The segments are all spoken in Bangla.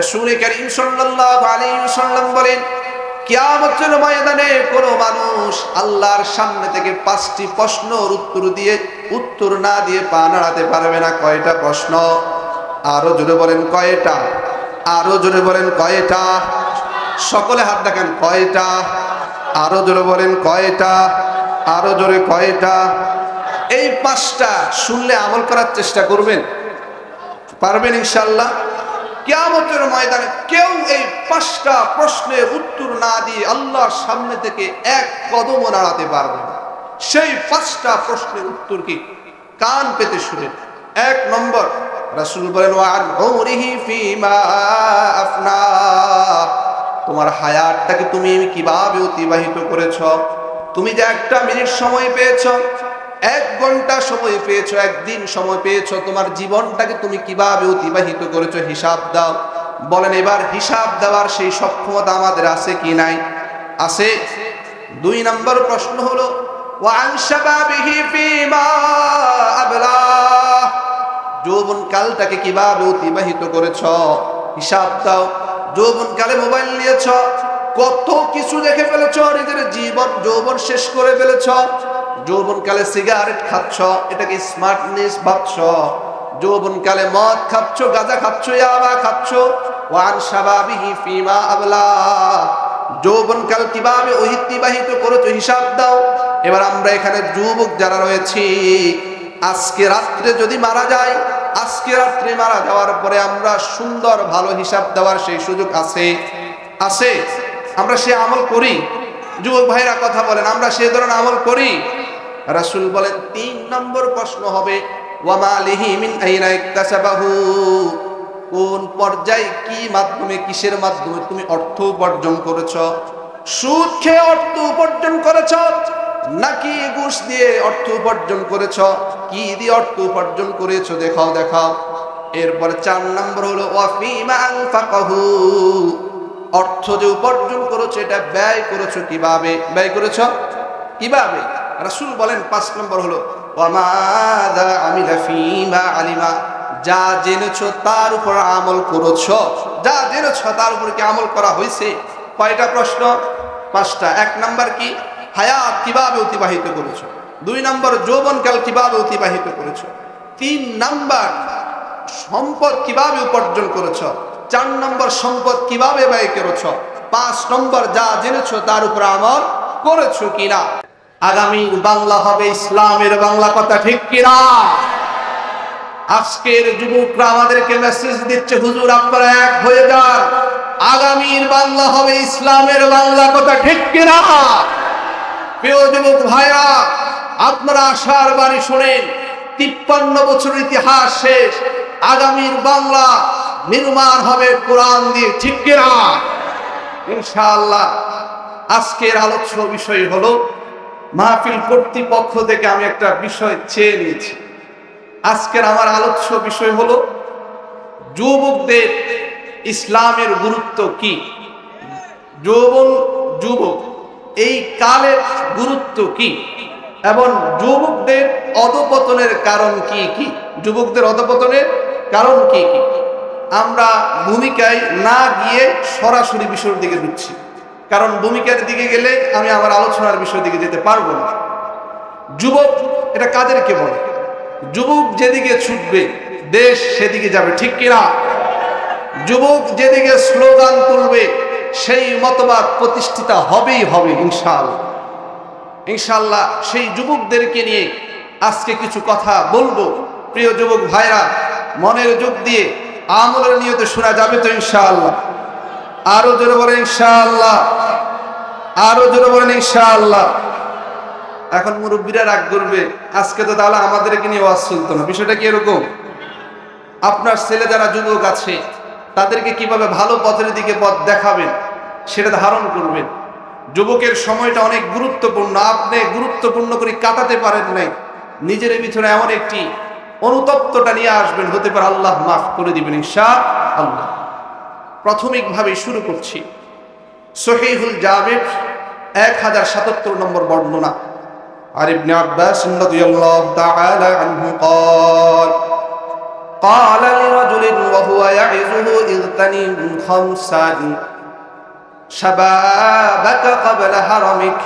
রাসূল কারীম সাল্লাল্লাহু আলাইহি ওয়াসাল্লাম বলেন, কিয়ামতের ময়দানে কোন মানুষ আল্লাহর সামনে থেকে 5টি প্রশ্নের উত্তর না দিয়ে পা নাড়াতে পারবে না। কয়টা প্রশ্ন? আরো জোরে বলেন কয়টা? আরো জোরে বলেন কয়টা? সকলে হাত দেখান, কয়টা? আরো জোরে বলেন কয়টা? আরো জোরে কয়টা? এই 5টা শুনলে আমল করার চেষ্টা করবেন, পারবেন ইনশাআল্লাহ? কিয়ামতের ময়দানে কেউ এই 5টা প্রশ্নের উত্তর না দিয়ে আল্লাহর সামনে থেকে এক কদমও নাড়াতে পারবে না। সেই 5টা প্রশ্নের উত্তর কি? কান পেতে শুনেন। 1 নম্বর, রাসূল বলেন, ওয়ান উমরিহি ফিমা আফনা, তোমার হায়াতটাকে তুমি কিভাবে অতিবাহিত করেছ? তুমি যে 1টা মিনিট সময় পেয়েছ, 1 ঘন্টা সময় পেয়েছো, 1 দিন সময় পেয়েছো, তোমার জীবনটাকে তুমি কিভাবে অতিবাহিত করেছো হিসাব দাও। বলেন এবার হিসাব দেওয়ার সেই সক্ষমতা আমাদের আছে কি নাই? আছে। 2 নম্বর প্রশ্ন হলো, ওয়ান শাবাবিহি ফিমা আবলা, যৌবনকালটাকে কিভাবে অতিবাহিত করেছো হিসাব দাও। যৌবনকালে মোবাইল নিয়েছো, কত কিছু দেখে ফেলেছো, নিজের জীবন যৌবন শেষ করে ফেলেছো। যৌবনকালে সিগারেট খাচ্ছ, এটাকে স্মার্টনেস ভাবছ। যৌবনকালে মদ খাচ্ছ, গাঁজা খাচ্ছ, ইয়াবা খাচ্ছ। ওয়ান শাবাবিহি ফিমা আবলা, যৌবনকাল কিভাবে অতিবাহিত করেছো হিসাব দাও। এবার আমরা এখানে যুবক যারা রয়েছি, আজকে রাত্রে যদি মারা যায়, আজকে রাত্রে মারা যাওয়ার পরে আমরা সুন্দর ভালো হিসাব দেওয়ার সেই সুযোগ আছে? আছে? আমরা সে আমল করি? যুবক ভাইরা কথা বলেন, আমরা সে ধরনের আমল করি? রাসূল বলেন 3 নম্বর প্রশ্ন হবে, ওয়া মালিহি মিন আইনা ইকতাসাবাহু, কোন পর্যায়ে কি মাধ্যমে কিসের মাধ্যমে তুমি অর্থ উপার্জন করেছো? সুদ খেয়ে অর্থ উপার্জন করেছো নাকি ঘুষ দিয়ে অর্থ উপার্জন করেছো? কি দিয়ে অর্থ উপার্জন করেছো দেখাও দেখাও। এরপরে 4 নম্বর হলো, ওয়া ফিমা আনফাকাহু, অর্থ যে উপার্জন করেছো এটা ব্যয় করেছো কিভাবে? ব্যয় করেছো কিভাবে? রাসূল বলেন 5 নম্বর হলো, ওয়া মাযা আমিলা ফিমা আলিমা, যা জেনেছো তার উপর আমল করেছো। যা জেনেছো তার উপর কি আমল করা হয়েছে? কয়টা প্রশ্ন? 5টা। 1 নম্বর কি? হায়াত কিভাবে অতিবাহিত করেছো। 2 নম্বর, যৌবনকাল কিভাবে অতিবাহিত করেছো। 3 নম্বর, সম্পদ কিভাবে উপার্জন করেছো। 4 নম্বর, সম্পদ কিভাবে ব্যয় করেছো। 5 নম্বর, যা জেনেছো তার উপর আমল করেছো কিনা। আগামী বাংলা হবে ইসলামের বাংলা, কথা ঠিক কিনা? আজকের যুবকরা আমাদেরকে মেসেজ দিচ্ছে, হুজুর আপনারা এক হয়ে যান, আগামীর বাংলা হবে ইসলামের বাংলা, কথা ঠিক কিনা? প্রিয় যুবক ভাইরা, আপনারা আশার বাণী শুনেন, 53 বছর ইতিহাস শেষ, আগামীর বাংলা নির্মাণ হবে কোরআন দিয়ে, ঠিক কিনা? ইনশাআল্লাহ। আজকের আলোচ্য বিষয় হলো, মাহফিল কর্তৃপক্ষ থেকে আমি একটা বিষয় চেয়ে নিয়েছি। আজকের আমার আলোচ্য বিষয় হলো, যুবকদের ইসলামের গুরুত্ব কি, যুবক এই কালের গুরুত্ব কি, এবং যুবকদের অধঃপতনের কারণ কি কি, যুবকদের অধঃপতনের কারণ কি কি। আমরা ভূমিকায় না গিয়ে সরাসরি বিষয়ের দিকে ঢুকছি, কারণ ভূমিকার দিকে গেলে আমি আমার আলোচনার বিষয়ের দিকে যেতে পারবো না। যুবক এটা কাদেরকে বলে? যুবক যেদিকে ছুটবে দেশ সেদিকে যাবে, ঠিক কিনা? যুবক যেদিকে স্লোগান তুলবে সেই মতবাদ প্রতিষ্ঠিত হবেই হবে ইনশাআল্লাহ। ইনশাআল্লাহ সেই যুবকদেরকে নিয়ে আজকে কিছু কথা বলবো। প্রিয় যুবক ভাইরা, মনের যোগ দিয়ে আমলের নিয়তে শোনা যাবে তো ইনশাআল্লাহ? আরো জোরে বলেন ইনশাআল্লাহ, আরো জোরে বলেন ইনশাআল্লাহ। এখন মুরব্বীরা রাগ করবে, আজকে তো তাহলে আমাদেরকে নিয়ে ওয়াজ চলতো না। বিষয়টা কি এরকম? আপনার ছেলে যারা যুবক আছে তাদেরকে কিভাবে ভালো পথের দিকে পথ দেখাবেন সেটা ধারণ করবেন। যুবকের সময়টা অনেক গুরুত্বপূর্ণ, আপনি গুরুত্বপূর্ণ করে কাটাতে পারেন নাই, নিজের ভিতরে এমন একটি অনুতপ্তটা নিয়ে আসবেন, হতে পারে আল্লাহ মাফ করে দিবেন ইনশাআল্লাহ। প্রাথমিকভাবে শুরু করছি সহিহুল জামি 1077 নম্বর বর্ণনা। আর ইবনে আব্বাস রাদিয়াল্লাহু তাআলা আনহু قال قال لرجل وهو يعظه اغتنم خمسا شبابك قبل هرمك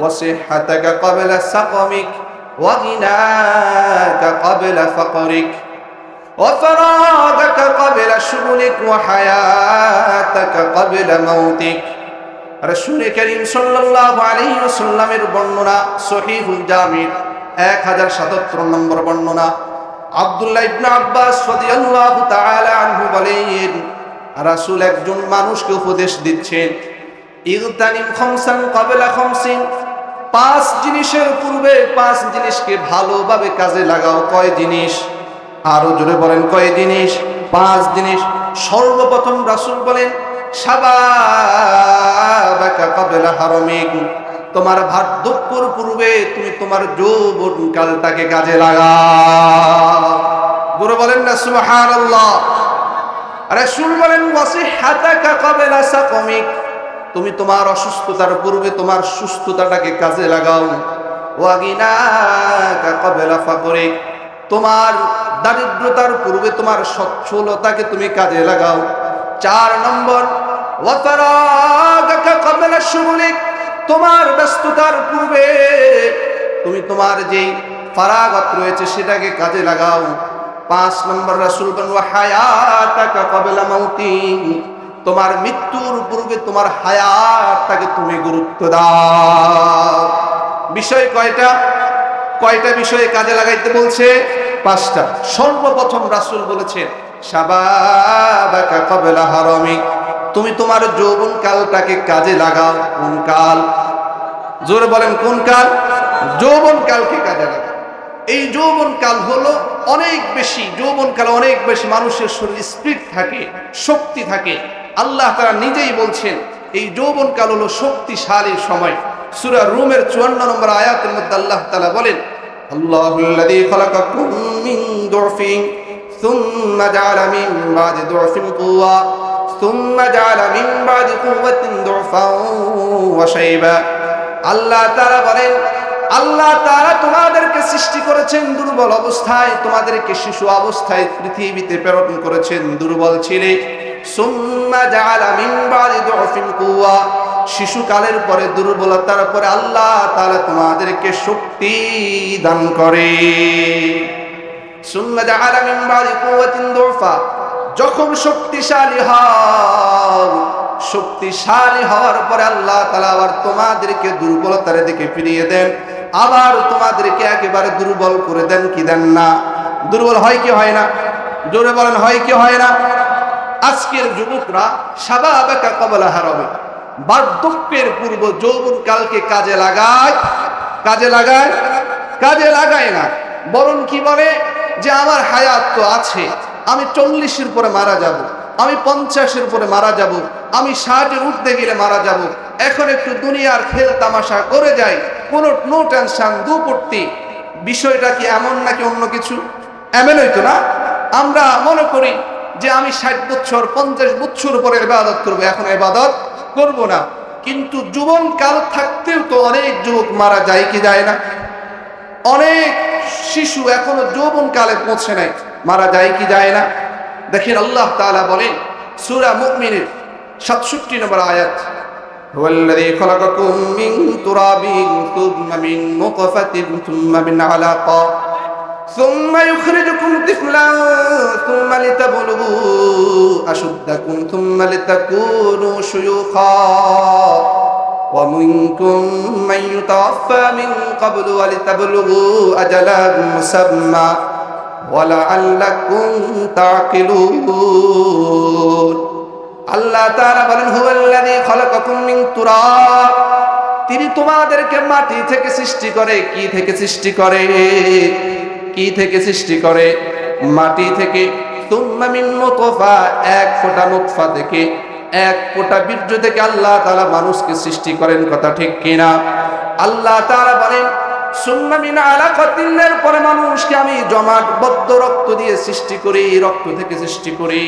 وصحتك قبل سقمك وغناك قبل فقرك وفراغك قبل شغلك وحياتك قبل موتك রাসূল করিম সাল্লাল্লাহু আলাইহি ওয়াসাল্লামের বর্ণনা সহিহুল জামি 1077 নম্বর বর্ণনা আব্দুল্লাহ ইবনে আব্বাস রাদিয়াল্লাহু তাআলা আনহু বলেন রাসূল একজন মানুষকে উপদেশ দিচ্ছেন ইগতানিম খামসান ক্বাবলা খামসিন পাঁচ জিনিসের পূর্বে পাঁচ জিনিসকে ভালোভাবে কাজে লাগাও কয় জিনিস আরো জোরে বলেন কয় জিনিস পাঁচ জিনিস সর্বপ্রথম রাসূল বলেন শাবাবাকা ক্বাবলা হারামিক তোমার বার্ধক্যের পূর্বে তুমি তোমার যৌবন কালটাকে কাজে লাগাও জোরে বলেন না সুবহানাল্লাহ রাসূল বলেন ওয়াসিহাতাকা ক্বাবলা সাকমিক তুমি তোমার অসুস্থতার পূর্বে তোমার সুস্থতাটাকে কাজে লাগাও ওয়াগিনাকা ক্বাবলা ফাকরিক তোমার দারিদ্রতার পূর্বে তোমার সচ্ছলতাকে তুমি কাজে লাগাও 4 নম্বর ওয়াফারাগাকা ক্বাবলা শুগুলিক তোমার ব্যস্ততার পূর্বে তুমি তোমার যেই ফারাগত রয়েছে সেটাকে কাজে লাগাও 5 নম্বর রাসূল বলেন ওয়া হায়াতাকা ক্বাবলা মাউতিক তোমার মৃত্যুর পূর্বে তোমার হায়াতটাকে তুমি গুরুত্ব দাও বিষয় কয়টা বিষয়ে কাজে লাগাইতে বলছে 5টা সর্বপ্রথম রাসূল বলেছেন শাবাবাকা ক্বাবলা হারামিক তুমি তোমার যৌবন কালটাকে কাজে লাগাও কোন কাল জোরে বলেন কোন কাল যৌবন কালকে কাজে লাগাও এই যৌবন কাল হলো অনেক বেশি মানুষের শরীরে স্পিরিট থাকে শক্তি থাকে আল্লাহ তাআলা নিজেই বলছেন এই যৌবন কাল হলো শক্তিশালী সময় সূরা রুমের 54 নম্বর আয়াতের মধ্যে আল্লাহ তাআলা বলেন আল্লাহুল্লাযী খালাকাকুম মিন দুরফিন সুম্মা জাআলা মিন বাদি দুরফিন কুওয়া সুম্মা জাআলা মিন বাদি কুওয়াতিন দুরফান ওয়া শাইবা আল্লাহ তাআলা বলেন আল্লাহ তাআলা তোমাদেরকে সৃষ্টি করেছেন দুর্বল অবস্থায় তোমাদেরকে শিশু অবস্থায় পৃথিবীতে প্রেরণ করেছেন দুর্বল ছিলে সুম্মা জাআলা মিন বাদি দুরফিন কুওয়া শিশুকালের পরে দুর্বলতার পরে আল্লাহ তাআলা তোমাদেরকে শক্তি দান করে সুম্মা জাআলা মিন বাদি কুওয়াতিন দুরফা যখন শক্তিশালী হওয়ার পরে আল্লাহ তাআলা আবার তোমাদেরকে দুর্বলতার দিকে ফিরিয়ে দেন আবার তোমাদেরকে একেবারে দুর্বল করে দেন কি দেন না দুর্বল হয় কি হয় না জোরে বলেন হয় কি হয় না আজকের যুবকরা শাবাবাকা ক্বাবলা হারামিক বার্ধক্যের পূর্ব যৌবন কালকে কাজে লাগায় না বরং কি বলে যে আমার হায়াত তো আছে আমি 40-এর পরে মারা যাব আমি 50-এর পরে মারা যাব আমি 60-এর উঠতে গেলে মারা যাব এখন একটু দুনিয়ার খেল তামাশা করে যাই কোনো নো টেনশন দুপট্টি বিষয়টা কি এমন নাকি অন্য কিছু এমনই তো না আমরা মনে করি যে আমি 60 বছর 50 বছর পরে ইবাদত করব এখন ইবাদত করব না কিন্তু যৌবন কাল থাকতেও তো অনেক যুবক মারা যায় কি যায় না অনেক শিশু এখনো যৌবন কালে পৌঁছে নাই মারা যায় কি যায় না দেখেন আল্লাহ তাআলা বলেন সূরা মুমিনের 67 নম্বর আয়াত হুয়াল্লাযী খালাকাকুম মিন তুরাবিন সুম্মা মিন নুতফাতিন সুম্মা মিন আলাকা সুম্মা ইউখরিজুকুম তিফলান সুম্মা লিতাবলুগু আশুদ্দাকুম সুম্মা লিতাকুনু শুয়ুখা ওয়া মিনকুম মান ইউতাওয়াফা মিন ক্বাবলু ওয়া লিতাবলুগু আজালান মুসাম্মা ওয়ালাআল্লাকুম তাকিলুন আল্লাহ তাআলা বলেন হুয়াল্লাযী খালাকাকুম মিন তুরাব তিনি তোমাদেরকে মাটি থেকে সৃষ্টি করে কি থেকে সৃষ্টি করে মাটি থেকে সুম্মা মিন নুতফা এক ফোঁটা নুতফা থেকে এক ফোঁটা বীর্য থেকে আল্লাহ তাআলা মানুষকে সৃষ্টি করেন কথা ঠিক কিনা আল্লাহ তাআলা বলেন সুম্মা মিন আলাকাতিনের পরে মানুষকে আমি জমাটবদ্ধ রক্ত দিয়ে সৃষ্টি করি রক্ত থেকে সৃষ্টি করি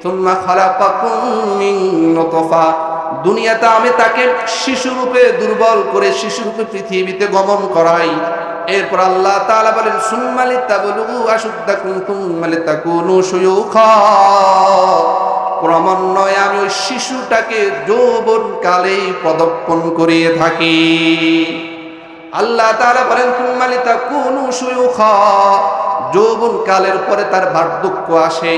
সুম্মা খালাকাকুম মিন নুতফা দুনিয়াতে আমি তাকে শিশুরূপে দুর্বল করে শিশুরূপে পৃথিবীতে গমন করাই এরপর আল্লাহ তাআলা বলেন সুম্মা লিতাবলুগু আশুদ্দাকুম সুম্মা লিতাকুনু শুয়ুখা, ক্রমান্বয়ে আমি ওই শিশুটাকে যৌবন কালেই পদার্পণ করিয়ে থাকি। আল্লাহ তাআলা বলেন সুম্মা লিতাকুনু শুয়ুখা, যৌবন কালের পরে তার বার্ধক্য আসে।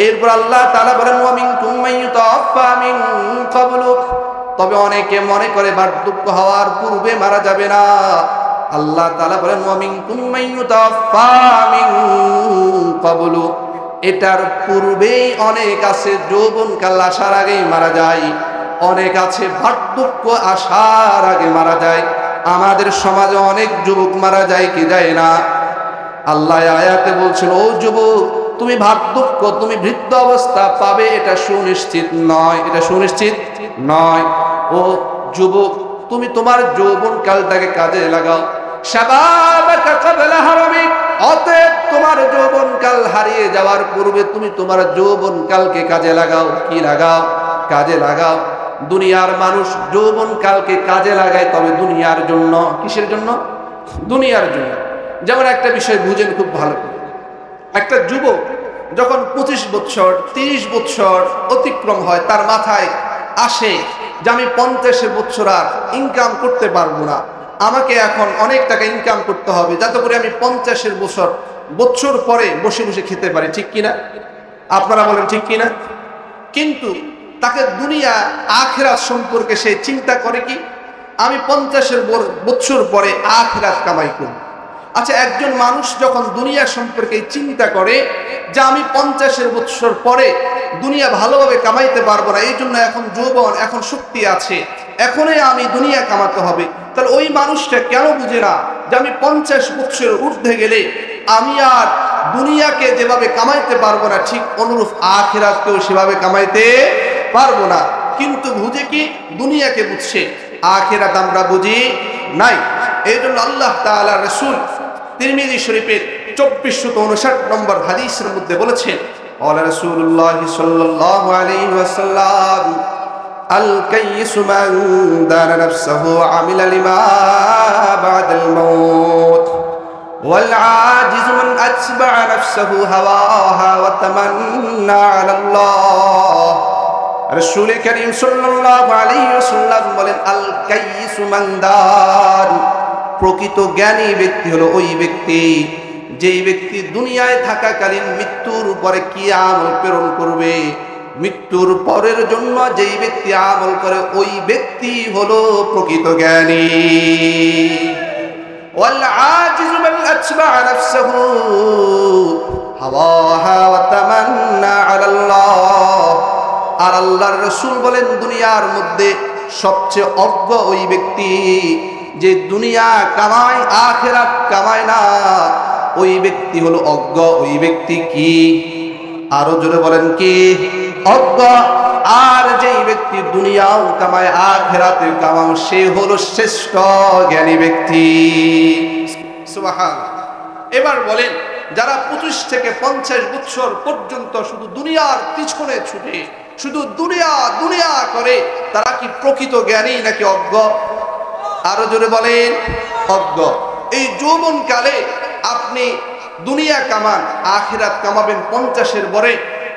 এরপর আল্লাহ তাআলা বলেন ওয়া মিনকুম মান ইউতাওয়াফা মিন ক্বাবলু, তবে অনেকে মনে করে বার্ধক্য হওয়ার পূর্বে মারা যাবে না। আল্লাহ তাআলা বলেন ওয়া মিনকুম মান ইউতাওয়াফা মিন ক্বাবলু, এটার পূর্বেই অনেক আছে যৌবনকাল আসার আগেই মারা যায়, অনেক আছে বার্ধক্য আসার আগে মারা যায়। আমাদের সমাজে অনেক যুবক মারা যায় কি যায় না? আল্লাহ আয়াতে বলছেন ও যুবক, তুমি বার্ধক্য, তুমি বৃদ্ধ অবস্থা পাবে এটা সুনিশ্চিত নয়, এটা সুনিশ্চিত নয়। ও যুবক, তুমি তোমার যৌবনকালটাকে কাজে লাগাও। শাবাবাকা ক্বাবলা হারামিক, অতএব তোমার যৌবনকাল হারিয়ে যাওয়ার পূর্বে তুমি তোমার যৌবনকালকে কাজে লাগাও। কি লাগাও? কাজে লাগাও। দুনিয়ার মানুষ যৌবনকালকে কাজে লাগায়, তবে দুনিয়ার জন্য। কিসের জন্য? দুনিয়ার জন্য। যেমন একটা বিষয় বুঝেন খুব ভালো করে, একটা যুবক যখন 25 বছর 30 বছর অতিক্রম হয়, তার মাথায় আসে যে আমি 50 বছর আর ইনকাম করতে পারবো না, আমাকে এখন অনেক টাকা ইনকাম করতে হবে যাতে করে আমি 50 বছর পরে বসে বসে খেতে পারি। ঠিক কিনা? আপনারা বলেন ঠিক কিনা? কিন্তু তাকে দুনিয়া আখিরাত সম্পর্কে সে চিন্তা করে কি, আমি 50 বছর পরে আখিরাত কামাই করব। আচ্ছা, একজন মানুষ যখন দুনিয়া সম্পর্কে চিন্তা করে যে আমি 50 বছর পরে দুনিয়া ভালোভাবে কামাইতে পারবো না, এই জন্য এখন যৌবন, এখন শক্তি আছে, এখনই আমি দুনিয়া কামাতে হবে, তাহলে ওই মানুষটা কেন বুঝে না যে আমি 50 বছর ঊর্ধ্বে গেলে আমি আর দুনিয়াকে যেভাবে কামাইতে পারবো না, ঠিক অনুরূপ আখিরাতকেও সেভাবে কামাইতে পারবো না। কিন্তু বুঝে কি? দুনিয়াকে বুঝছে, আখিরাত আমরা বুঝি নাই। এই জন্য আল্লাহ তাআলা রাসূল তিরমিজি শরীফের 2459 নম্বর হাদিসের মধ্যে বলেছেন, ওয়ালা রাসূলুল্লাহ সাল্লাল্লাহু আলাইহি ওয়াসাল্লাম আল কাইয়িসু মান দানা নাফসাহু আমিলা লিমা বা'দাল মাউত ওয়াল আজিজু মান আতবা'a নাফসাহু হাওয়াহা ওয়া তামান্না আলাল্লাহ। রাসূল করিম সাল্লাল্লাহু আলাইহি ওয়াসাল্লাম বলেন আল কাইয়িসু মান দান, প্রকৃত জ্ঞানী ব্যক্তি হলো ওই ব্যক্তি যেই ব্যক্তি দুনিয়ায় থাকাকালীন মৃত্যুর পরে কি আমল প্রেরণ করবে, মৃত্যুর পরের জন্য যেই ব্যক্তি আমল করে ওই ব্যক্তি হলো প্রকৃত জ্ঞানী। ওয়াল আজিজু মান আতবা'a নাফসাহু হাওয়াহা ওয়া তামান্না আলাল্লাহ। আর আল্লাহর রাসূল বলেন দুনিয়ার মধ্যে সবচেয়ে অজ্ঞ ওই ব্যক্তি যে দুনিয়া কামায় আখিরাত কামায় না, ওই ব্যক্তি হলো অজ্ঞ। ওই ব্যক্তি কি? আরো জোরে বলেন কি? অজ্ঞ। আর যেই ব্যক্তি দুনিয়াও কামায় আখিরাতে কামায়, সে হলো শ্রেষ্ঠ জ্ঞানী ব্যক্তি। সুবহানাল্লাহ। এবার বলেন, যারা 25 থেকে 50 বছর পর্যন্ত শুধু দুনিয়ার পিছনে ছুটে, শুধু দুনিয়া দুনিয়া করে, তারা কি প্রকৃত জ্ঞানী নাকি অজ্ঞ? আরো জোরে বলেন, অজ্ঞ। এই যৌবন কালে আপনি দুনিয়া কামান, আখিরাত কামাবেন 50 পরে,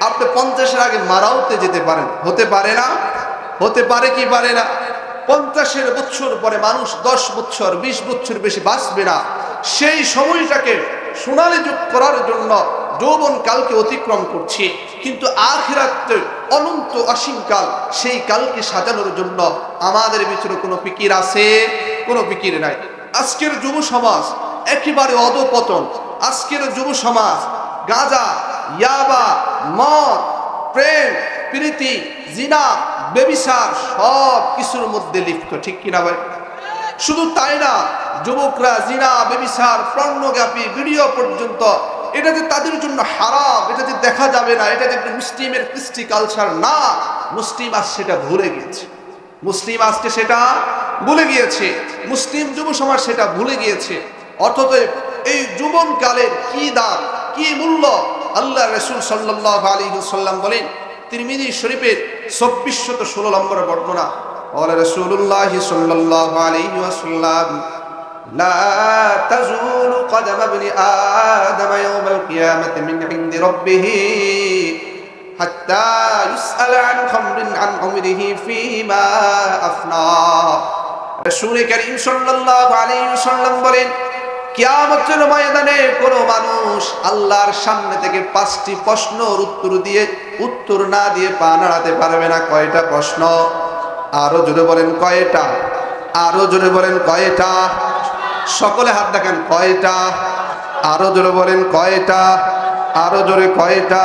আপনি 50 আগে মারাওতে যেতে পারেন। হতে পারে না? হতে পারে কি পারে না? 50 বছর পরে মানুষ 10 বছর 20 বছর বেশি বাঁচবে না। সেই সময়টাকে সোনালী যুগ করার জন্য যৌবন কালকে অতিক্রম করছে, কিন্তু আখিরাত অনন্ত অসীম কাল, সেই কালকে সাজানোর জন্য আমাদের ভিতরে কোনো ফিকির আছে? কোনো ফিকির নাই। আজকের যুব সমাজ একেবারে অধপতন। আজকের যুব সমাজ গাঁজা, ইয়াবা, মদ, প্রেম, প্রীতি, জিনা, ব্যভিচার সব কিছুর মধ্যে লিপ্ত। ঠিক কিনা ভাই? শুধু তাই না, যুবকরা জিনা, ব্যভিচার, পর্নোগ্রাফি, ভিডিও পর্যন্ত, এটা যে তাদের জন্য হারাম, এটা যে দেখা যাবে না, এটা যে মুসলিমের কৃষ্টি কালচার না, মুসলিম আজ সেটা ভুলে গিয়েছে। মুসলিম আজকে সেটা ভুলে গিয়েছে, মুসলিম যুব সমাজ সেটা ভুলে গিয়েছে। অথচ এই যৌবনকালের কি দাম, কি মূল্য, আল্লাহ রাসূল সাল্লাল্লাহু আলাইহি ওয়াসাল্লাম বলেন, তিরমিজি শরীফের 2416 নম্বর বর্ণনা, ওয়ালা রাসূলুল্লাহ সাল্লাল্লাহু আলাইহি ওয়াসাল্লাম لا تزول قدم ابن آدم يوم القيامة من عند ربه حتى يسأل عن خمر عن عمره فيما أفنى রাসূল করিম সাল্লাল্লাহু আলাইহি ওয়াসাল্লাম বলেন, কিয়ামতের ময়দানে কোনো মানুষ আল্লাহর সামনে থেকে 5টি প্রশ্নের উত্তর না দিয়ে পা নাড়াতে পারবে না। কয়টা প্রশ্ন? আরো জোরে বলেন কয়টা? আরো জোরে বলেন কয়টা? সকলে হাত দেখান, কয়টা? আরো জোরে বলেন কয়টা? আরো জোরে কয়টা?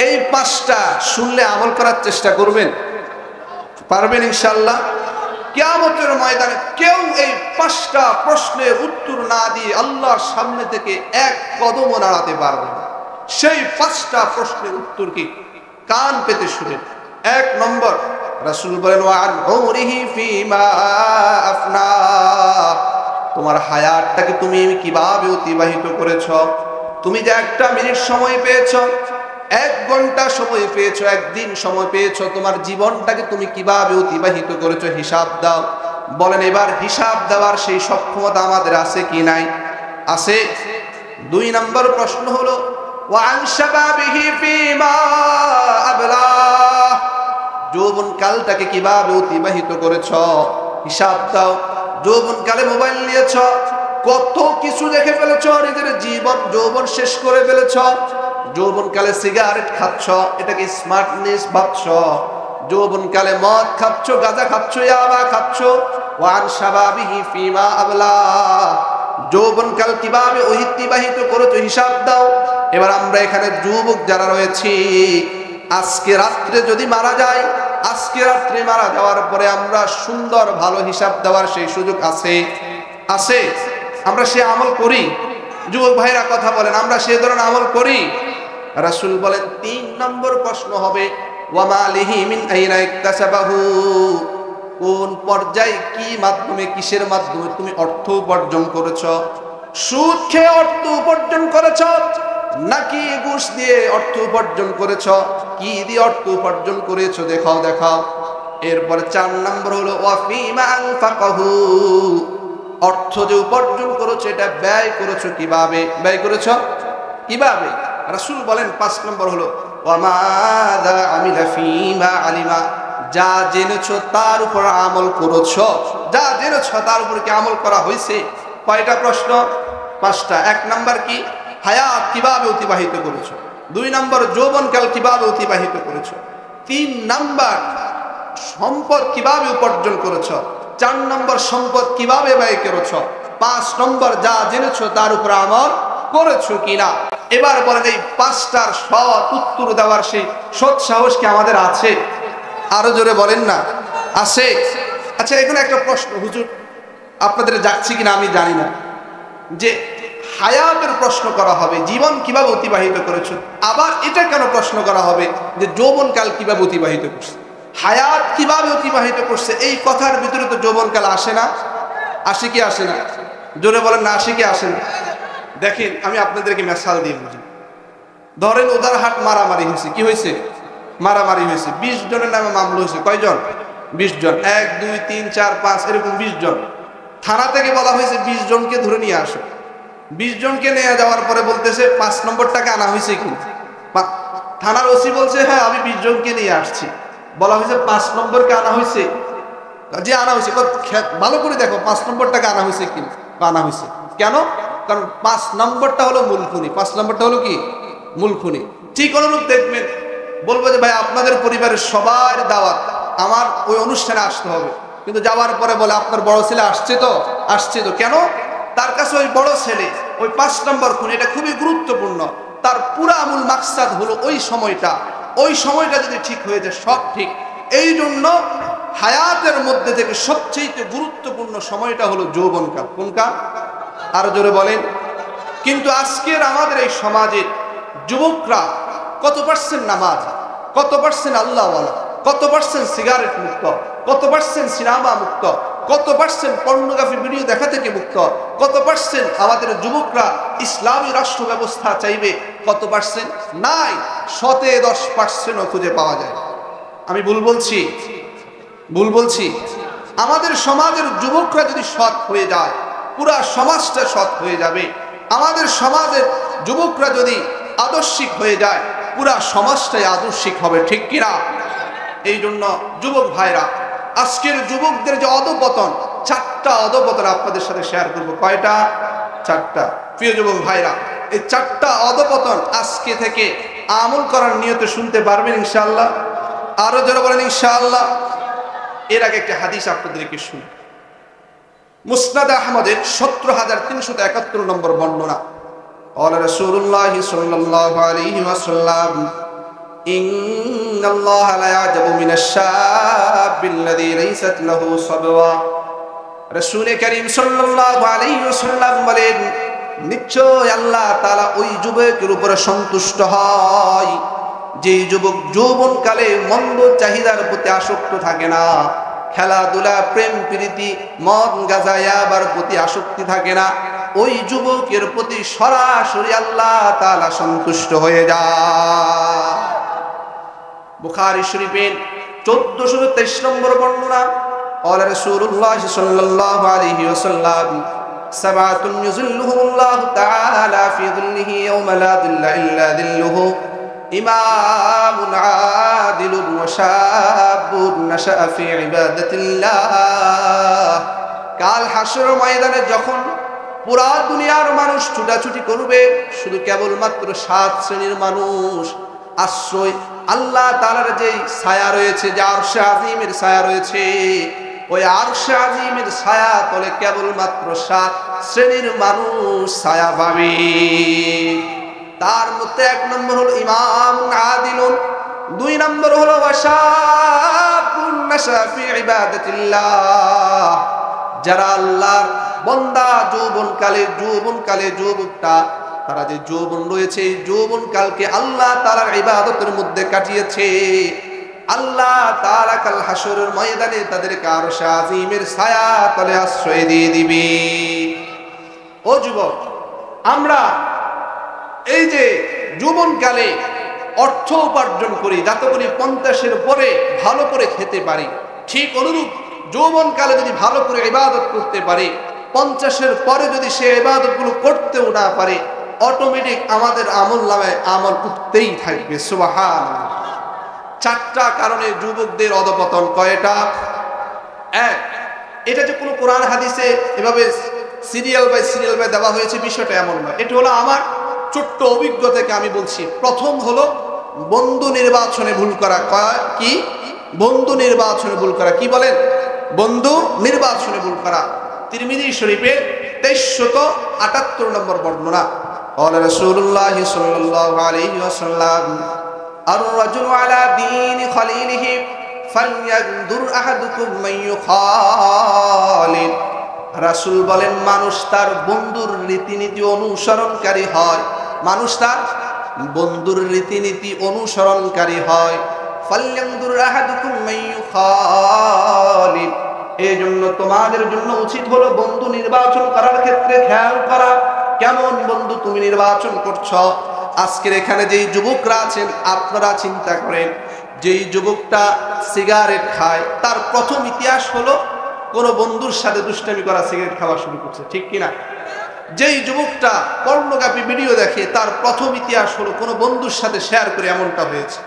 এই 5টা শুনলে আমল করার চেষ্টা করবেন, পারবেন ইনশাআল্লাহ? কিয়ামতের ময়দানে কেউ এই 5টা প্রশ্নের উত্তর না দিয়ে আল্লাহর সামনে থেকে এক কদমও নাড়াতে পারবে না। সেই 5টা প্রশ্নের উত্তর কি? কান পেতে শুনেন। 1 নম্বর, রাসূল বলেন ওয়ান উমরিহি ফিমা আফনা, তোমার হায়াতটাকে তুমি কিভাবে অতিবাহিত করেছ? তুমি যে 1টা মিনিট সময় পেয়েছো, 1 ঘন্টা সময় পেয়েছো, 1 দিন সময় পেয়েছো, তোমার জীবনটাকে তুমি কিভাবে অতিবাহিত করেছো হিসাব দাও। বলেন এবার হিসাব দেওয়ার সেই সক্ষমতা আমাদের আছে কি নাই? আছে। 2 নম্বর প্রশ্ন হলো ওয়ান শাবাবিহি ফিমা আবলা, যৌবন কালটাকে কিভাবে অতিবাহিত করেছো হিসাব দাও। যৌবন কালে মোবাইল নিয়েছো, কত কিছু দেখে ফেলেছো, নিজের জীবন যৌবন শেষ করে ফেলেছো। যৌবনকালে সিগারেট খাচ্ছ, এটাকে স্মার্টনেস ভাবছ। যৌবনকালে মদ খাচ্ছ, গাঁজা খাচ্ছ, ইয়াবা খাচ্ছ। ওয়ান শাবাবিহি ফিমা আবলা, যৌবনকাল কিভাবে অতিবাহিত করেছো হিসাব দাও। এবার আমরা এখানে যুবক যারা রয়েছি, আজকে রাত্রে যদি মারা যায়, আজকে রাত্রে মারা যাওয়ার পরে আমরা সুন্দর ভালো হিসাব দেওয়ার সেই সুযোগ আছে? আছে? আমরা সে আমল করি? যুবক ভাইরা কথা বলেন, আমরা সে ধরনের আমল করি? রাসূল বলেন 3 নম্বর প্রশ্ন হবে ওয়া মালিহি মিন আইনা ইকতাসাবাহু, কোন পর্যায়ে কি মাধ্যমে কিসের মাধ্যমে তুমি অর্থ উপার্জন করেছো? সুদ খেয়ে অর্থ উপার্জন করেছো নাকি ঘুষ দিয়ে অর্থ উপার্জন করেছো? কি দিয়ে অর্থ উপার্জন করেছো দেখাও দেখাও। এরপর 4 নম্বর হলো ওয়া ফিমা আনফাকাহু, অর্থ যে উপার্জন করেছো এটা ব্যয় করেছো কিভাবে? ব্যয় করেছো কিভাবে? রাসূল বলেন 5 নম্বর হলো ওয়া মাযা আমিলা ফিমা আলিমা, যা জেনেছো তার উপর আমল করেছো। যা জেনেছো তার উপর কি আমল করা হয়েছে? কয়টা প্রশ্ন? 5টা। 1 নম্বর কি? হায়াত কিভাবে অতিবাহিত করেছো। 2 নম্বর যৌবনকাল কিভাবে অতিবাহিত করেছো। 3 নম্বর সম্পদ কিভাবে উপার্জন করেছো। 4 নম্বর সম্পদ কিভাবে ব্যয় করেছো। 5 নম্বর যা জেনেছো তার উপর আমল করেছো কিনা। এবার বলেন এই 5টার সৎ উত্তর দেওয়ার সেই সৎ সাহস কি আমাদের আছে? আরো জোরে বলেন না, আছে? আচ্ছা, এখানে একটা প্রশ্ন হুজুর, আপনাদের যাচ্ছে কিনা আমি জানি না, যে হায়াতের প্রশ্ন করা হবে, জীবন কিভাবে অতিবাহিত করেছো, আবার এটা কেন প্রশ্ন করা হবে যে যৌবনকাল কিভাবে অতিবাহিত করছে? হায়াত কিভাবে অতিবাহিত করছে এই কথার ভিতরে তো যৌবনকাল আসে না? আসে কি আসে না? জোরে বলেন না, আসে কি আসে না? দেখেন আমি আপনাদেরকে মিসাল দিয়ে বুঝি। ধরেন উদারহাট মারামারি হয়েছে। কি হয়েছে? মারামারি হয়েছে। 20 জনের নামে মামলা হয়েছে। কয়জন? 20 জন। 1 2 3 4 5 এরকম 20 জন। থানা থেকে বলা হয়েছে 20 জনকে ধরে নিয়ে আসো। 20 জনকে নিয়ে যাওয়ার পরে বলতেছে 5 নম্বরটাকে আনা হয়েছে কি? থানার ওসি বলছে হ্যাঁ আমি 20 জনকে নিয়ে আসছি। বলা হয়েছে 5 নম্বরকে আনা হয়েছে। যে আনা হয়েছে ভালো করে দেখো 5 নম্বরটাকে আনা হয়েছে কি? আনা হয়েছে। কেন? কারণ 5 নম্বরটা হলো মূল খুনি। 5 নম্বরটা হলো কি? মূল খুনি। ঠিক অনুরূপ দেখবেন, বলবো যে ভাই আপনাদের পরিবারের সবার দাওয়াত, আমার ওই অনুষ্ঠানে আসতে হবে, কিন্তু যাওয়ার পরে বলে আপনার বড় ছেলে আসছে তো? আসছে তো। কেন? তার কাছে ওই বড় ছেলে ওই 5 নম্বর খুনি, এটা খুবই গুরুত্বপূর্ণ। তার পুরা মূল মাকসাদ হলো ওই সময়টা যদি ঠিক হয়ে যায় সব ঠিক। এই জন্য হায়াতের মধ্যে থেকে সবচেয়ে গুরুত্বপূর্ণ সময়টা হলো যৌবনকাল। কোন কাল? আরো জোরে বলেন। কিন্তু আজকের আমাদের এই সমাজে যুবকরা কত পার্সেন্ট নামাজ, কত পার্সেন্ট আল্লাহওয়ালা, কত পার্সেন্ট সিগারেট মুক্ত, কত পার্সেন্ট সিনেমা মুক্ত, কত পার্সেন্ট পর্নোগ্রাফি ভিডিও দেখা থেকে মুক্ত, কত পার্সেন্ট আমাদের যুবকরা ইসলামী রাষ্ট্র ব্যবস্থা চাইবে, কত পার্সেন্ট? নাই, 10% খুঁজে পাওয়া যায়। আমি ভুল বলছি? ভুল বলছি? আমাদের সমাজের যুবকরা যদি সৎ হয়ে যায়, পুরা সমাজটা সৎ হয়ে যাবে। আমাদের সমাজের যুবকরা যদি আদর্শিক হয়ে যায়, পুরা সমাজটাই আদর্শিক হবে, ঠিক কিনা? এই জন্য যুবক ভাইরা, আজকের যুবকদের যে অধঃপতন, 4টা অধঃপতন আপনাদের সাথে শেয়ার করব। কয়টা? 4টা। প্রিয় যুবক ভাইরা, এই 4টা অধঃপতন আজকে থেকে আমল করার নিয়তে শুনতে পারবেন ইনশাআল্লাহ? আরো যারা বলেন ইনশাআল্লাহ। এর আগে একটা হাদিস আপনাদেরকে শুনি। মুসনাদ আহমদের 17371 নম্বর বর্ণনা। ক্বালা রাসূলুল্লাহ সাল্লাল্লাহু আলাইহি ওয়াসাল্লাম, ইন্নাল্লাহা লা ইয়াজাবু মিনাশ শাবিল্লাযী লাইসাত লাহু সাবওয়া। রাসূল করিম সাল্লাল্লাহু আলাইহি ওয়াসাল্লাম বলেন, নিশ্চয় আল্লাহ তাআলা ওই যুবকের উপরে সন্তুষ্ট হয় যে যুবক যৌবনকালে মন্দ চাহিদার প্রতি আসক্ত থাকে না, খেলাধুলা, প্রেম প্রীতি, মদ গাঁজা ইয়াবার প্রতি আসক্তি থাকে না। ওই যুবকের প্রতি সরাসরি আল্লাহ তাআলা সন্তুষ্ট হয়ে যায়। বুখারী শরীফের 1423 নম্বর বর্ণনা। ক্বালা রাসূলুল্লাহ সাল্লাল্লাহু আলাইহি ওয়াসাল্লাম, সাবাতুন ইউযিল্লুহুমুল্লাহু তাআলা ফি যিল্লিহি ইয়াওমা লা যিল্লা ইল্লা যিল্লুহু, ইমামুন আদিলুন ওয়া শাবুন নাশাআ ফি ইবাদাতিল্লাহ। কাল হাসর ময়দানে যখন পুরা দুনিয়ার মানুষ ছুটাছুটি করবে, শুধু কেবলমাত্র 7 শ্রেণীর মানুষ আশ্রয় আল্লাহ তাআলার যে ছায়া রয়েছে, যে আরশে আজিমের ছায়া রয়েছে, ওই আরশে আজিমের ছায়া তলে কেবলমাত্র 7 শ্রেণীর মানুষ ছায়া পাবে। তার মধ্যে 1 নম্বর হলো ইমাম আদিলুন, 2 নম্বর হলো ওয়াশাবুন নাশা ফি ইবাদাতিল্লাহ, যারা আল্লাহর বান্দা যৌবনকালে যুবকটা, তারা যে যৌবন রয়েছে, এই যৌবনকালকে আল্লাহ তাআলার ইবাদতের মধ্যে কাটিয়েছে। আল্লাহ তাআলা কাল হাসরের ময়দানে তাদেরকে আরশে আজিমের ছায়া তলে আশ্রয় দিয়ে দিবে। ও যুবক, আমরা এই যে যৌবনকালে অর্থ উপার্জন করি যাতে করে 50-এর পরে ভালো করে খেতে পারি, ঠিক অনুরূপ যৌবনকালে যদি ভালো করে ইবাদত করতে পারি, 50-এর পরে যদি সে ইবাদতগুলো করতেও না পারে, অটোমেটিক আমাদের আমলনামায় আমল উঠতেই থাকবে। সুবহানাল্লাহ। 4টা কারণে যুবকদের অধঃপতন। কয়টা? 1, এটা যে কোনো কোরআন হাদিসে এভাবে সিরিয়াল বাই দেওয়া হয়েছে, বিষয়টা এমন নয়। এটা হলো আমার ছোট্ট অভিজ্ঞতা থেকে আমি বলছি। প্রথম হলো বন্ধু নির্বাচনে ভুল করা। কি? বন্ধু নির্বাচনে ভুল করা। কি বলেন? বন্ধু নির্বাচনে ভুল করা। তিরমিজি শরীফের 2378 নম্বর বর্ণনা। ক্বালা রাসূলুল্লাহ সাল্লাল্লাহু আলাইহি ওয়াসাল্লাম, আর-রাজুলু আলা দীনি খালিলিহি ফালইয়ানদুর আহাদুকুম মান ইউখালিল। রাসূল বলেন, মানুষ তার বন্ধুর রীতিনীতি অনুসরণকারী হয়। মানুষ তার বন্ধুর রীতিনীতি অনুসরণকারী হয়। ফালইয়ানদুর আহাদুকুম মান ইউখালিল। এই জন্য তোমাদের জন্য উচিত হলো বন্ধু নির্বাচন করার ক্ষেত্রে খেয়াল করা, কেমন বন্ধু তুমি নির্বাচন করছো। আজকের এখানে যেই যুবকরা আছেন, আপনারা চিন্তা করেন, যেই যুবকটা সিগারেট খায়, তার প্রথম ইতিহাস হলো কোন বন্ধুর সাথে দুষ্টামি করা, সিগারেট খাওয়া শুরু করছে, ঠিক কিনা? যেই যুবকটা পর্নোগ্রাফি ভিডিও দেখে, তার প্রথম ইতিহাস হলো কোন বন্ধুর সাথে শেয়ার করে এমনটা হয়েছে।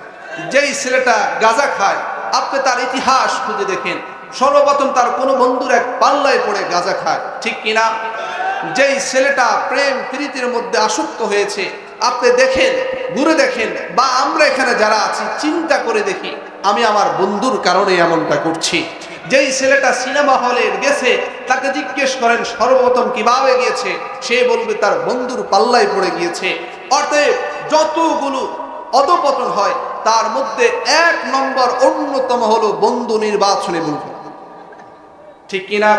যেই ছেলেটা গাঁজা খায়, আপনি তার ইতিহাস খুঁজে দেখেন, সর্বপ্রথম তার কোনো বন্ধুর এক পাল্লায় পড়ে গাঁজা খায়, ঠিক কিনা? যেই ছেলেটা প্রেম প্রীতির মধ্যে আসক্ত হয়েছে, আপনি দেখেন, ঘুরে দেখেন, বা আমরা এখানে যারা আছি চিন্তা করে দেখি, আমি আমার বন্ধুর কারণে এমনটা করছি। যেই ছেলেটা সিনেমা হলে গেছে, তাকে জিজ্ঞেস করেন সর্বপ্রথম কিভাবে গিয়েছে, সে বলবে তার বন্ধুর পাল্লায় পড়ে গিয়েছে। অতএব যতগুলো অধঃপতন হয়, তার মধ্যে 1 নম্বর অন্যতম হলো বন্ধু নির্বাচনে ভুল করা, ঠিক কিনা?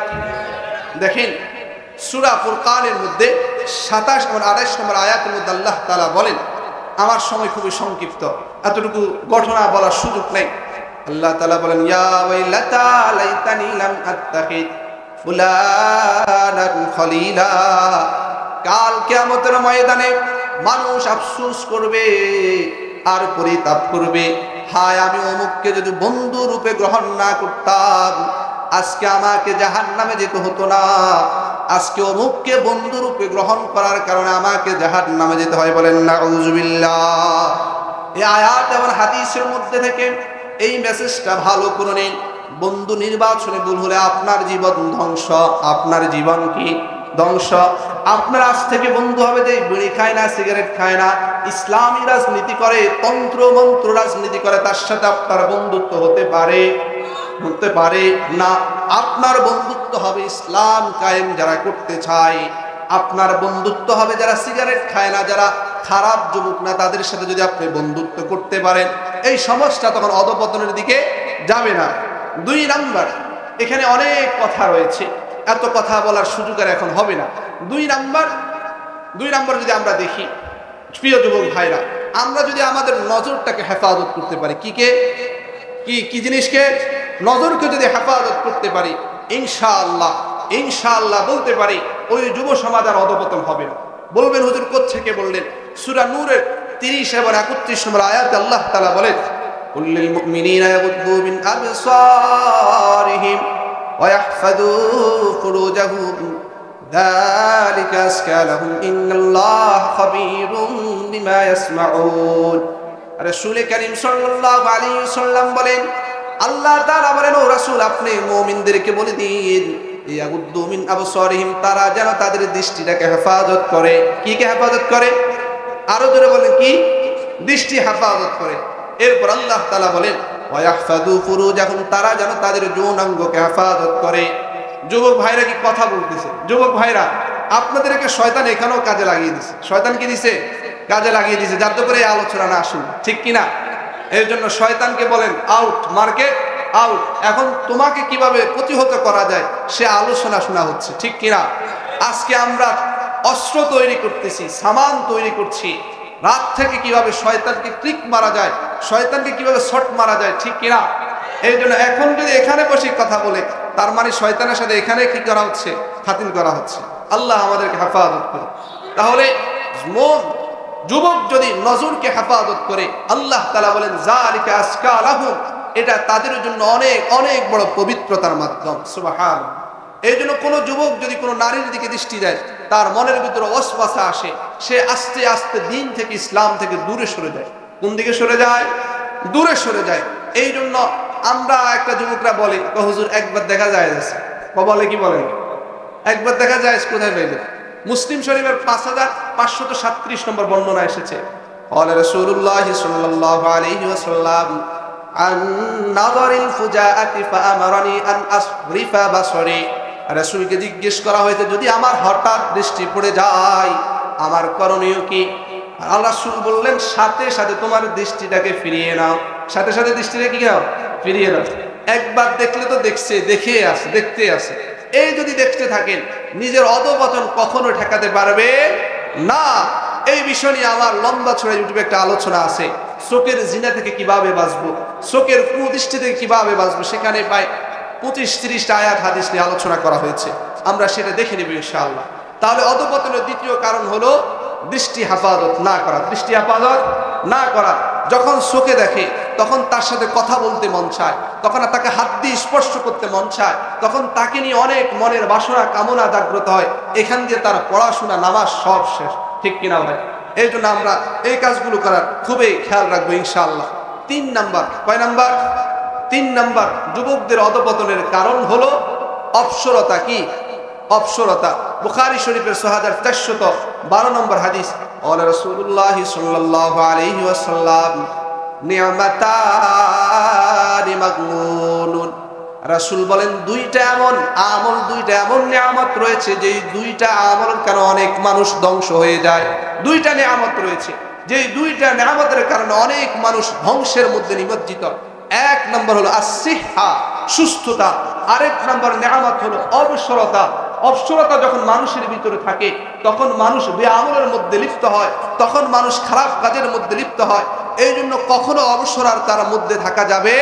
দেখেন সূরা ফুরকানের মধ্যে 27 এবং 28 নম্বর আয়াতের মধ্যে আল্লাহ তাআলা বলেন, আমার সময় খুবই সংক্ষিপ্ত, এতটুকু ঘটনা বলার সুযোগ নেই। আল্লাহ তাআলা বলেন, ইয়া ওয়াইলাতা লাইতানি লাম আত্তাখিদ ফুলানান খলিলা। কাল কিয়ামতের ময়দানে মানুষ আফসোস করবে আর পরিতাপ করবে, হায় আমি অমুককে যদি বন্ধু রূপে গ্রহণ না করতাম, আজকে আমাকে জাহান্নামে যেতে হতো না। আজকে অমুককে বন্ধুরূপে গ্রহণ করার কারণে আমাকে জাহান্নামে যেতে হয়, বলেন নাউযুবিল্লাহ। এই আয়াত এবং হাদিসের মধ্যে থেকে এই মেসেজটা ভালো করে নিন। বন্ধু নির্বাচনে ভুল হলে আপনার জীবন ধ্বংস, আপনার জীবন কি ধ্বংস। আপনার আজ থেকে বন্ধু হবে যে বিড়ি খায় না, সিগারেট খায় না, ইসলামী রাজনীতি করে, তন্ত্র মন্ত্র রাজনীতি করে, তার সাথে আপনার বন্ধুত্ব হতে পারে না। আপনার বন্ধুত্ব হবে ইসলাম কায়েম যারা করতে চায়। আপনার বন্ধুত্ব হবে যারা সিগারেট খায় না, যারা খারাপ যুবক না, তাদের সাথে যদি আপনি বন্ধুত্ব করতে পারেন, এই সমাজটা তখন অধপতনের দিকে যাবে না। 2 নাম্বার, এখানে অনেক কথা রয়েছে, এত কথা বলার সুযোগ আর এখন হবে না। 2 নাম্বার যদি আমরা দেখি, প্রিয় যুবক ভাইরা, আমরা যদি আমাদের নজরটাকে হেফাজত করতে পারি, কি জিনিসকে, নজরকে যদি হেফাজত করতে পারি, ইনশাআল্লাহ বলতে পারি ওই যুব সমাজ আর অধপতন হবে না। বলবেন হুজুর কোত্থেকে বললেন? সূরা নূরের 30 এবং 31 নম্বর আয়াতে আল্লাহ তাআলা বলেন, কুল্লিল মুমিনিনা ইয়াগুদ্দু মিন আবসারিহিম ওয়া ইয়াহফাযু ফুরুজাহুম যালিকা আযকা লাহুম ইন্নাল্লাহা খাবীরুম বিমা ইয়াসমাউন। রাসূল কারীম সাল্লাল্লাহু আলাইহি ওয়াসাল্লাম বলেন, আল্লাহ তাআলা বলেন, ও রাসূল আপনি মুমিনদেরকে বলে দিন, ইয়াগুদ্দু মিন আবসারিহিম, তারা যেন তাদের দৃষ্টিটাকে হেফাজত করে। কি হেফাজত করে? আরো জোরে বলেন, কি দৃষ্টি হেফাজত করে। এরপর আল্লাহ তাআলা বলেন, ওয়া ইয়াহফাযু ফুরুজাহুম, তারা যেন তাদের যৌনাঙ্গকে হেফাজত করে। যুবক ভাইরা কি কথা বলতেছে? যুবক ভাইরা, আপনাদেরকে শয়তান এখানেও কাজে লাগিয়ে দিছে। শয়তান কি দিছে? কাজে লাগিয়ে দিছে, যাতে করে এই আলোচনা না আসুন, ঠিক কিনা? এর জন্য শয়তানকে বলেন আউট, মার্কেট আউট। এখন তোমাকে কিভাবে প্রতিহত করা যায় সে আলোচনা শোনা হচ্ছে, ঠিক কিনা? আজকে আমরা অস্ত্র তৈরি করতেছি, সামান তৈরি করছি, রাত থেকে কিভাবে শয়তানকে ক্লিক মারা যায়, শয়তানকে কিভাবে শট মারা যায়, ঠিক কিনা? এই জন্য এখন যদি এখানে বসে কথা বলে, তার মানে শয়তানের সাথে এখানে কি করা হচ্ছে? খাতির করা হচ্ছে। আল্লাহ আমাদেরকে হেফাজত করে। তাহলে যুবক যদি নজরকে হেফাজত করে, আল্লাহ তাআলা বলেন যালিকা আযকা লাহুম, এটা তাদের জন্য অনেক অনেক বড় পবিত্রতার মাধ্যম। সুবহানাল্লাহ। এই জন্য কোনো যুবক যদি কোনো নারীর দিকে দৃষ্টি দেয়, তার মনের ভিতরে ওয়াসওয়াসা আসে, সে আস্তে আস্তে দিন থেকে, ইসলাম থেকে দূরে সরে যায়। কোন দিকে সরে যায়? দূরে সরে যায়। এই জন্য আমরা একটা যুবকরা বলি, হুজুর একবার দেখা যায়, বলে কি বলেন? একবার দেখা যায় কোথায় পাইলে? মুসলিম শরীফের 5537 নম্বর বর্ণনা এসেছে, ক্বালা রাসূলুল্লাহ সাল্লাল্লাহু আলাইহি ওয়াসাল্লাম আন নাযারিল ফুজাআতি ফাআমারানি আন আসরিফা বাসরি। রাসূলকে জিজ্ঞেস করা হয়েছে, যদি আমার হঠাৎ দৃষ্টি পড়ে যায় আমার করণীয় কি? আল্লাহ রাসূল বললেন, সাথে সাথে তোমার দৃষ্টিটাকে ফিরিয়ে নাও। সাথে সাথে দৃষ্টিটাকে কি নাও? ফিরিয়ে নাও। একবার দেখলে তো দেখতে আছে। এই যদি দেখতে থাকেন, নিজের অধপতন কখনো ঠেকাতে পারবে না। এই বিষয় নিয়ে আমার লম্বা ছড়া ইউটিউবে একটা আলোচনা আছে, চোখের জিনা থেকে কিভাবে বাঁচবো, চোখের কুদৃষ্টি থেকে কিভাবে বাঁচবো। সেখানে প্রায় 25-30টা আয়াত হাদিস নিয়ে আলোচনা করা হয়েছে, আমরা সেটা দেখে নেব ইনশাআল্লাহ। তাহলে অধপতনের দ্বিতীয় কারণ হলো দৃষ্টি হেফাজত না করা। দৃষ্টি হেফাজত না করা, যখন চোখে দেখে তখন তার সাথে কথা বলতে মন চায়, তখন তাকে হাত দিয়ে স্পর্শ করতে মন চায়, তখন তাকে নিয়ে অনেক মনের বাসনা কামনা জাগ্রত হয়। এখান দিয়ে তার পড়াশোনা, নামাজ সব শেষ, ঠিক কিনা ভাই? এই জন্য আমরা এই কাজগুলো করার খুবই খেয়াল রাখবো ইনশাআল্লাহ। 3 নাম্বার, কয় নাম্বার? 3 নাম্বার যুবকদের অধপতনের কারণ হলো অপসরতা। কি অপসরতা? বুখারী শরীফের 6412 নম্বর হাদিস, ক্বালা রাসূলুল্লাহ সাল্লাল্লাহু আলাইহি ওয়াসাল্লাম নি'মাতানি মাগমুনুন। রাসূল বলেন, দুইটা এমন নিয়ামত রয়েছে, যে দুইটা আমল কারণে অনেক মানুষ ধ্বংস হয়ে যায়। দুইটা নিয়ামত রয়েছে, যে দুইটা নিয়ামতের কারণে অনেক মানুষ ধ্বংসের মধ্যে নিমজ্জিত। 1 নম্বর হলো আসিহা, সুস্থতা। আরেক নম্বর নিয়ামত হলো অবসরতা। অবসরতা যখন মানুষের ভিতরে থাকে, তখন মানুষ বেআমলের মধ্যে লিপ্ত হয়, তখন মানুষ খারাপ কাজের মধ্যে লিপ্ত হয়। এই জন্য কখনো অবসর আর তার মধ্যে থাকা যাবে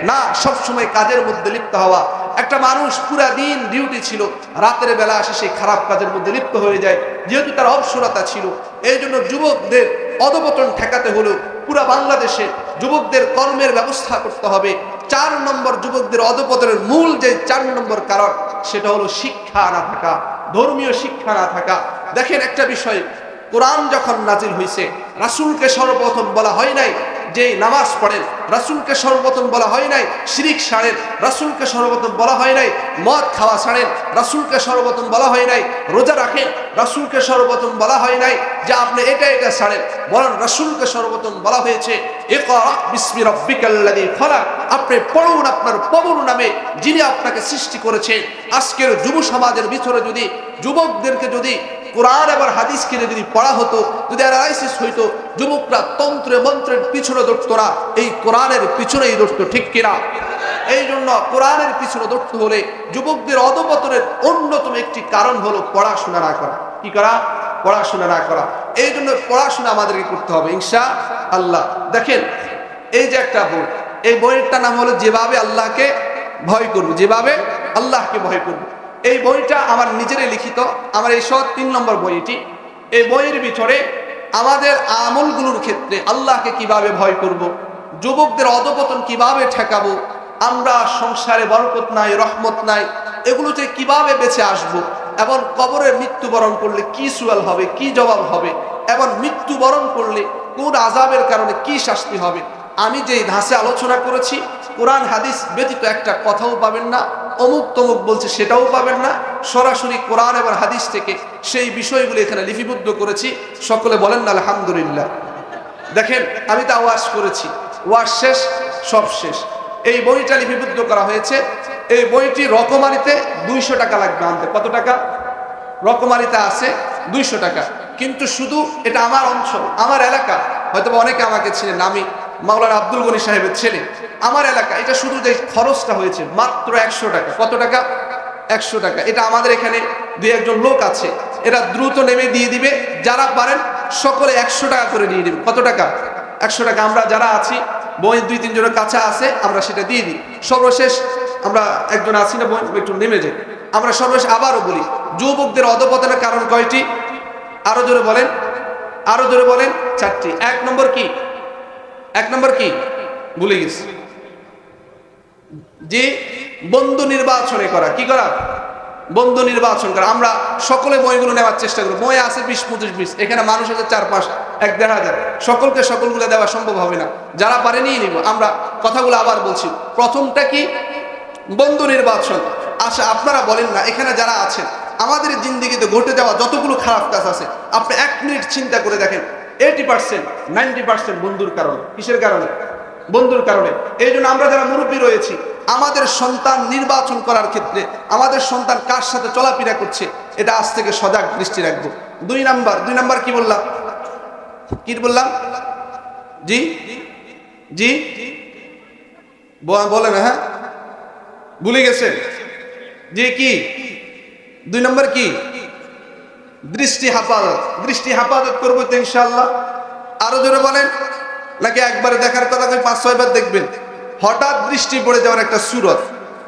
না, সবসময় কাজের মধ্যে লিপ্ত হওয়া। একটা মানুষ পুরা দিন ডিউটি ছিল, রাতের বেলা আসে সেই খারাপ কাজের মধ্যে লিপ্ত হয়ে যায়, যেহেতু তার অবসরতা ছিল। এই জন্য যুবকদের অধপতন ঠেকাতে হলো পুরা বাংলাদেশে যুবকদের কর্মের ব্যবস্থা করতে হবে। 4 নম্বর যুবকদের অধপতনের মূল যে 4 নম্বর কারণ, সেটা হলো শিক্ষা না থাকা, ধর্মীয় শিক্ষা না থাকা। দেখেন একটা বিষয়, কোরআন যখন নাজিল হয়েছে রাসূলকে সর্বপ্রথম বলা হয় নাই যে নামাজ পড়েন, রাসূলকে সর্বপ্রথম বলা হয় নাই শিরিক ছাড়েন, রাসূলকে সর্বপ্রথম বলা হয় নাই মদ খাওয়া ছাড়েন, রাসূলকে সর্বপ্রথম বলা হয় নাই রোজা রাখেন, রাসূলকে সর্বপ্রথম বলা হয় নাই যে আপনি এটা এটা ছাড়েন, বরং রাসূলকে সর্বপ্রথম বলা হয়েছে ইকরা বিসমি রাব্বিকাল্লাযী খলাক, আপনি পড়ুন আপনার প্রভুর নামে যিনি আপনাকে সৃষ্টি করেছেন। আজকের যুব সমাজের ভিতরে যদি যুবকদেরকে যদি কোরআন এবং হাদিসকে যদি পড়া হতো, যদি অ্যানালাইসিস হইতো, যুবকরা তন্ত্রে মন্ত্রের পিছনে দৌড়তো না, এই কোরআনের পিছনেই দৌড়তো, ঠিক কিনা? এই জন্য কোরআনের পিছনে দৌড়তে হলে যুবকদের অধপতনের অন্যতম একটি কারণ হলো পড়াশোনা না করা। কি করা? পড়াশোনা না করা। এই জন্য পড়াশোনা আমাদেরকে করতে হবে ইনশাআল্লাহ। দেখেন এই যে একটা বই, এই বইটার নাম হলো যেভাবে আল্লাহকে ভয় করব, যেভাবে আল্লাহকে ভয় করব। এই বইটা আমার নিজেরই লিখিত, আমার এই 3 নম্বর বই এটি। এই বইয়ের ভিতরে আমাদের আমলগুলোর ক্ষেত্রে আল্লাহকে কিভাবে ভয় করব, যুবকদের অধপতন কিভাবে ঠেকাবো, আমরা সংসারে বরকত নাই, রহমত নাই, এগুলোতে কিভাবে বেঁচে আসব, এবং কবরে মৃত্যুবরণ করলে কি সুয়াল হবে, কি জবাব হবে, এবং মৃত্যুবরণ করলে কোন আযাবের কারণে কি শাস্তি হবে, আমি যেই ধাঁচে আলোচনা করেছি কোরআন হাদিস ব্যতীত একটা কথাও পাবেন না, অমুক তমুক বলছে সেটাও পাবেন না, সরাসরি কোরআন এবং হাদিস থেকে সেই বিষয়গুলো এখানে লিপিবদ্ধ করেছি। সকলে বলেন না আলহামদুলিল্লাহ। দেখেন আমি তো ওয়াজ করেছি, ওয়াজ শেষ, সব শেষ। এই বইটা লিপিবদ্ধ করা হয়েছে। এই বইটি রকমারিতে 200 টাকা লাগবে আনতে। কত টাকা? রকমারিতে আছে 200 টাকা। কিন্তু শুধু এটা আমার অঞ্চল, আমার এলাকা, হয়তো অনেকে আমাকে ছিলেন, আমি মাওলানা আব্দুল গনি সাহেবের ছেলে, আমার এলাকা, এটা শুধু যে খরচটা হয়েছে মাত্র 100 টাকা। কত টাকা? 100 টাকা। এটা আমাদের এখানে 2-1 লোক আছে, এরা দ্রুত নেমে দিয়ে দিবে, যারা পারেন সকলে 100 টাকা করে দিয়ে দিবে। কত টাকা? 100 টাকা। আমরা যারা আছি, বই 2-3 জনের কাছে আছে, আমরা সেটা দিয়ে দিই। সর্বশেষ আমরা একজন আছি না, বই একটু নেমে যাই। আমরা সর্বশেষ আবারও বলি, যুবকদের অধপতনের কারণ কয়টি? আরো জোরে বলেন, আরো জোরে বলেন। 4টি। 1 নম্বর কি? 1 নম্বর কি ভুলে গেছি, যে বন্ধু নির্বাচনে করা। কি করা? বন্ধু নির্বাচন করা। আমরা সকলে বইগুলো নেওয়ার চেষ্টা করি। বই আছে 20-25 এখানে মানুষ আছে 4-5, 1-1,500। সকলকে সকলগুলো দেওয়া সম্ভব হবে না, যারা পারে নিয়ে নিব। আমরা কথাগুলো আবার বলছি। প্রথমটা কি? বন্ধু নির্বাচন। আচ্ছা আপনারা বলেন না, এখানে যারা আছেন, আমাদের জিন্দেগিতে ঘটে যাওয়া যতগুলো খারাপ কাজ আছে, আপনি 1 মিনিট চিন্তা করে দেখেন, 80%, 90% বন্ধুর কারণে। কিসের কারণে? বন্ধুর কারণে। এই জন্য আমরা যারা মুরব্বী রয়েছি, আমাদের সন্তান নির্বাচন করার ক্ষেত্রে আমাদের সন্তান কার সাথে চলাফেরা করছে, এটা আজ থেকে সজাগ দৃষ্টি রাখবো। 2 নাম্বার কি বললাম? কি বললাম? জি জি বলেন। হ্যাঁ ভুলে গেছেন? জি কি 2 নম্বর কি? দৃষ্টি হেফাজত। দৃষ্টি হেফাজত করবো তো ইনশাআল্লাহ। আরো জোরে বলেন, নাকি একবারে দেখার কথা 5-6 বার দেখবেন? হঠাৎ দৃষ্টি পড়ে যাওয়ার একটা সুরত,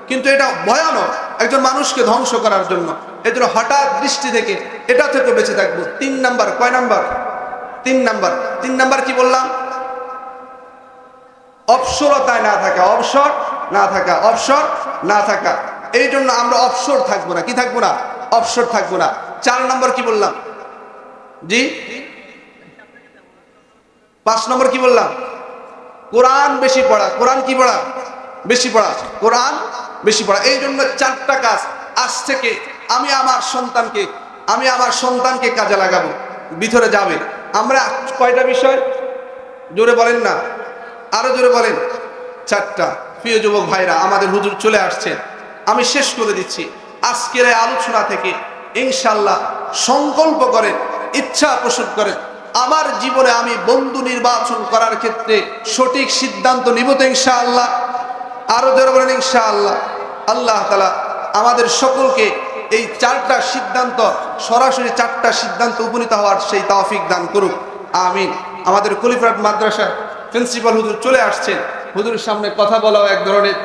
কিন্তু এটা ভয়ানক একজন মানুষকে ধ্বংস করার জন্য। এই জন্য হঠাৎ দৃষ্টি থেকে এটা থেকে বেঁচে থাকবো। 3 নাম্বার। কয় নাম্বার? 3 নাম্বার। 3 নাম্বার কি বললাম? অবসরতায় না থাকা, অবসর না থাকা, অবসর না থাকা। এই জন্য আমরা অবসর থাকবো না। কি থাকবো না? অবসর থাকবো না। 4 নম্বর কি বললাম? জি 5 নম্বর কি বললাম? কোরআন বেশি পড়া। কোরআন কি পড়া? বেশি পড়া। কোরআন বেশি পড়া। এই জন্য 4টা কাজ আজ থেকে আমি আমার সন্তানকে কাজে লাগাবো, ভিতরে যাবে। আমরা কয়টা বিষয়? জোরে বলেন না, আরো জোরে বলেন। 4টা। প্রিয় যুবক ভাইরা, আমাদের হুজুর চলে আসছেন, আমি শেষ করে দিচ্ছি। আজকের এই আলোচনা থেকে ইনশাআল্লাহ সংকল্প করেন, ইচ্ছা পোষণ করেন, আমার জীবনে আমি বন্ধু নির্বাচন করার ক্ষেত্রে সঠিক সিদ্ধান্ত নিব তো ইনশাআল্লাহ। আরো জোরে বলেন ইনশাআল্লাহ। আল্লাহ তাআলা আমাদের সকলকে এই 4টা সিদ্ধান্ত, সরাসরি 4টা সিদ্ধান্ত উপনীত হওয়ার সেই তৌফিক দান করুক, আমিন। আমাদের খলিফাত মাদ্রাসা প্রিন্সিপাল হুজুর চলে আসছেন। হুজুরের সামনে কথা বলাও এক ধরনের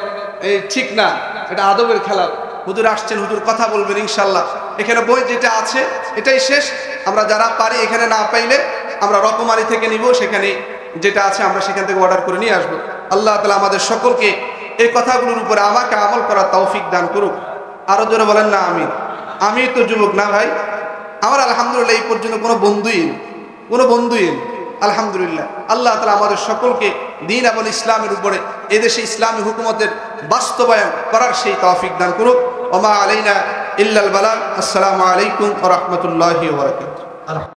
ঠিক না, এটা আদবের খেলা। হুজুর আসছেন, হুজুর কথা বলবেন ইনশাআল্লাহ। এখানে বই যেটা আছে এটাই শেষ। আমরা যারা পারি, এখানে না পাইলে আমরা রকমারি থেকে নিব, সেখানে যেটা আছে আমরা সেখান থেকে অর্ডার করে নিয়ে আসবো। আল্লাহ তাআলা আমাদের সকলকে এই কথাগুলোর উপরে আমাকে আমল করার তৌফিক দান করুক, আরো জোরে বলেন না আমিন। আমি তো যুবক না ভাই, আমার আলহামদুলিল্লাহ এই পর্যন্ত কোনো বন্ধুই আলহামদুলিল্লাহ। আল্লাহ তাআলা আমাদের সকলকে দ্বীন এবং ইসলামের উপরে এদেশে ইসলামী হুকুমতের বাস্তবায়ন করার সেই তৌফিক দান করুক। ওমা আলাইনা ইল্লাল বালাগ। আসসালামু আলাইকুম ওয়া রাহমাতুল্লাহি ওয়া বারাকাতুহু।